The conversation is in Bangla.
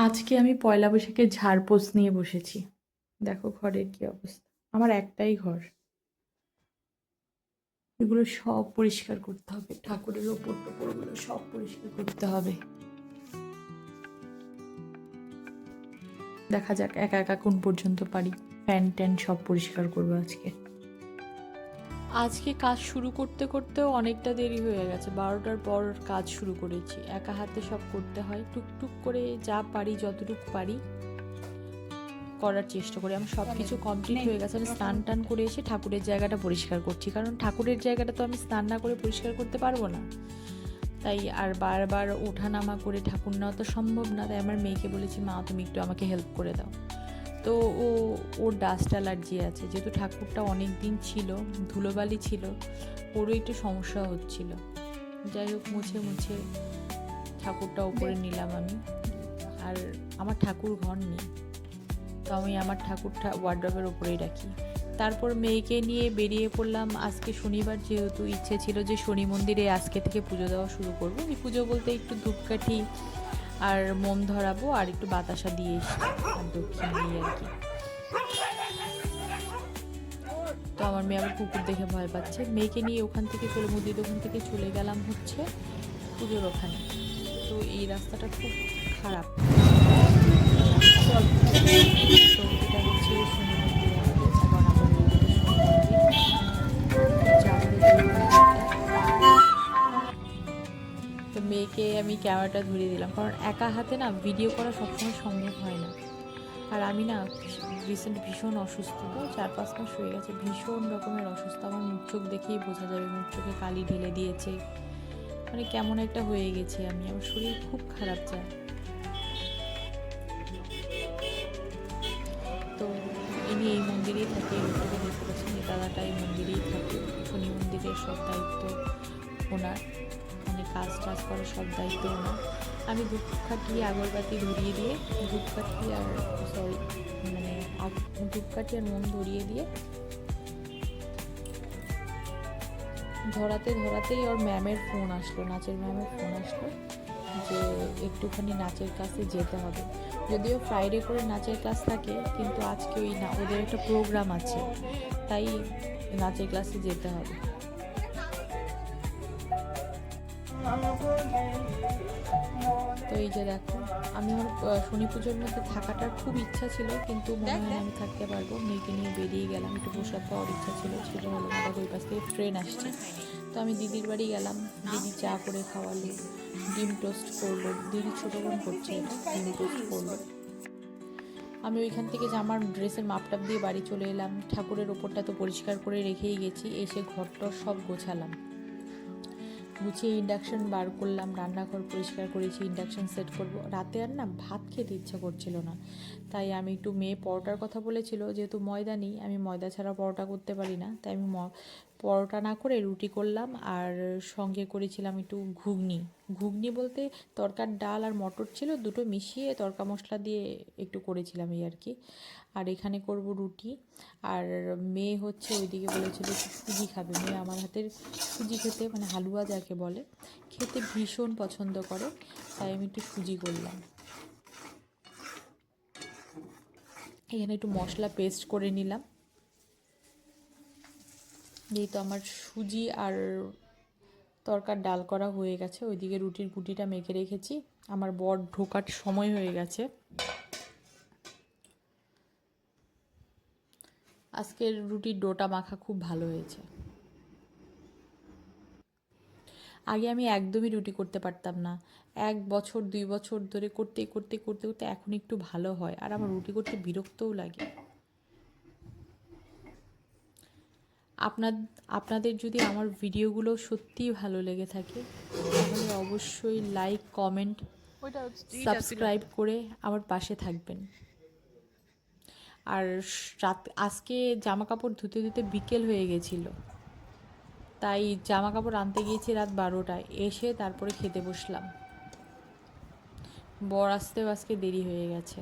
আজকে আমি পয়লা বৈশাখের ঝাড়পোছ নিয়ে বসেছি। দেখো ঘরের কি অবস্থা। আমার একটাই ঘর। এগুলো সব পরিষ্কার করতে হবে। ঠাকুরের ওপর টোপরগুলো সব পরিষ্কার করতে হবে। দেখা যাক একা একা কোন পর্যন্ত পারি। ফ্যান ট্যান সব পরিষ্কার করবো আজকে। আজকে কাজ শুরু করতে করতেও অনেকটা দেরি হয়ে গেছে। 12টার পর কাজ শুরু করেছি। একা হাতে সব করতে হয়। টুকটুক করে যা পারি, যতটুকু পারি করার চেষ্টা করি। আমার সব কিছু কমপ্লিট হয়ে গেছে। আমি স্নান টান করে এসে ঠাকুরের জায়গাটা পরিষ্কার করছি, কারণ ঠাকুরের জায়গাটা তো আমি স্নান না করে পরিষ্কার করতে পারবো না। তাই আর বারবার ওঠানামা করে ঠাকুর নেওয়া তো সম্ভব না। তাই আমার মেয়েকে বলেছি, মা তুমি একটু আমাকে হেল্প করে দাও। তো ওর ডাস্ট অ্যালার্জি আছে, যেহেতু ঠাকুরটা অনেক দিন ছিল, ধুলোবালি ছিল, ওরও একটু সমস্যা হচ্ছিল। যাই হোক, মুছে মুছে ঠাকুরটা ওপরে নিলাম আমি। আর আমার ঠাকুর ঘর নেই, তো আমি আমার ঠাকুরটা ওয়ার্ড্রবের ওপরেই রাখি। তারপর মেয়েকে নিয়ে বেরিয়ে পড়লাম। আজকে শনিবার, যেহেতু ইচ্ছে ছিল যে শনি মন্দিরে আজকে থেকে পুজো দেওয়া শুরু করবো। এই পুজো বলতে একটু ধূপকাঠি আর মোম ধরাবো আর একটু বাতাসা দিয়ে এসছি আর দক্ষিণ দিয়ে আর কি। তো আমার মেয়ে আবার কুকুর দেখে ভয় পাচ্ছে। মেয়েকে নিয়ে ওখান থেকে মুদির দোকান থেকে চলে গেলাম হচ্ছে পুজোর ওখানে। তো এই রাস্তাটা খুব খারাপ। তো এটা হচ্ছে শনি মন্দির, আমাদের বনাপাড়ি শনি মন্দির। তো মেয়েকে আমি ক্যামেরাটা ধরিয়ে দিলাম, কারণ একা হাতে না ভিডিও করা সবসময় সম্ভব হয় না। আর আমি না রিসেন্ট ভীষণ অসুস্থ, 4-5 মাস হয়ে গেছে, ভীষণ রকমের অসুস্থ। আমার মুখ চোখ দেখেই বোঝা যাবে, মুখ চোখে কালি ঢেলে দিয়েছে, মানে কেমন একটা হয়ে গেছে আমি। আমার শরীর খুব খারাপ যায়। তো ইনি এই মন্দিরেই থাকে, লোকটাকে দেখতে পাচ্ছেন, এই দাদাটা এই মন্দিরেই থাকে। শনি মন্দিরের সব দায়িত্ব ওনার, মানে কাজ টাজ করার সব দায়িত্ব ওনার। আমি ধূপকাঠি আগরবাতি ধরিয়ে দিয়ে, ধূপকাঠি আর ধূপকাঠি আর মোম ধরিয়ে দিয়ে ধরাতেই ওর ম্যামের ফোন আসলো, নাচের ম্যামের ফোন আসলো যে একটুখানি নাচের ক্লাসে যেতে হবে। যদিও ফ্রাইডে করে নাচের ক্লাস থাকে, কিন্তু আজকে ওই না, ওদের একটা প্রোগ্রাম আছে, তাই নাচের ক্লাসে যেতে হবে। তো এই যে দেখো, আমি আমার শনি পুজোর মধ্যে থাকাটার খুব ইচ্ছা ছিল, কিন্তু মনে হয় আমি থাকতে পারবো। মেয়েকে নিয়ে বেরিয়ে গেলাম, একটু প্রসাদ পাওয়ার ইচ্ছা ছিল, সেটা হলো না। দেখো ওই পাশ থেকে ট্রেন আসছে। তো আমি দিদির বাড়ি গেলাম, দিদি চা করে খাওয়ালো, ডিম টোস্ট করলো। দিদি ছোটো বোন করছে এটা, ডিম টোস্ট করলো। আমি ওইখান থেকে আমার ড্রেসের মাপটাপ দিয়ে বাড়ি চলে এলাম। ঠাকুরের ওপরটা তো পরিষ্কার করে রেখেই গেছি, এসে ঘরটর সব গোছালাম। গুছিয়ে ইন্ডাকশান বার করলাম, রান্নাঘর পরিষ্কার করেছি, ইন্ডাকশান সেট করব। রাতে আর না ভাত খেতে ইচ্ছা করছিল না, তাই আমি একটু, মেয়ে পরোটার কথা বলেছিল, যেহেতু ময়দা নেই, আমি ময়দা ছাড়া পরোটা করতে পারি না, তাই আমি পরোটা না করে রুটি করলাম। আর সঙ্গে করেছিলাম একটু ঘুগনি। ঘুগনি বলতে তরকার ডাল আর মটর ছিল, দুটো মিশিয়ে তরকা মশলা দিয়ে একটু করেছিলাম এই আর কি। আর এখানে করব রুটি। আর মেয়ে হচ্ছে ওইদিকে বলেছিল সুজি খাবে। মেয়ে আমার হাতের সুজি খেতে, মানে হালুয়া যাকে বলে, খেতে ভীষণ পছন্দ করে, তাই আমি একটু সুজি করলাম। এখানে একটু মশলা পেস্ট করে নিলাম। এই তো আমার সুজি আর তরকার ডাল করা হয়ে গেছে। ওইদিকে রুটির গুটিটা মেখে রেখেছি। আমার বর ঢোকার সময় হয়ে গেছে। আজকের রুটির ডোটা মাখা খুব ভালো হয়েছে। আগে আমি একদমই রুটি করতে পারতাম না, 1-2 বছর ধরে করতে করতে করতে করতে এখন একটু ভালো হয়। আর আমার রুটি করতে বিরক্তও লাগে। আপনাদের যদি আমার ভিডিওগুলো সত্যিই ভালো লেগে থাকে, তাহলে অবশ্যই লাইক, কমেন্ট, সাবস্ক্রাইব করে আমার পাশে থাকবেন। আর আজকে জামা কাপড় ধুতে ধুতে বিকেল হয়ে গেছিলো, তাই জামা কাপড় আনতে গিয়েছি রাত 12টায়। এসে তারপরে খেতে বসলাম। বর আসতেও আজকে দেরি হয়ে গেছে।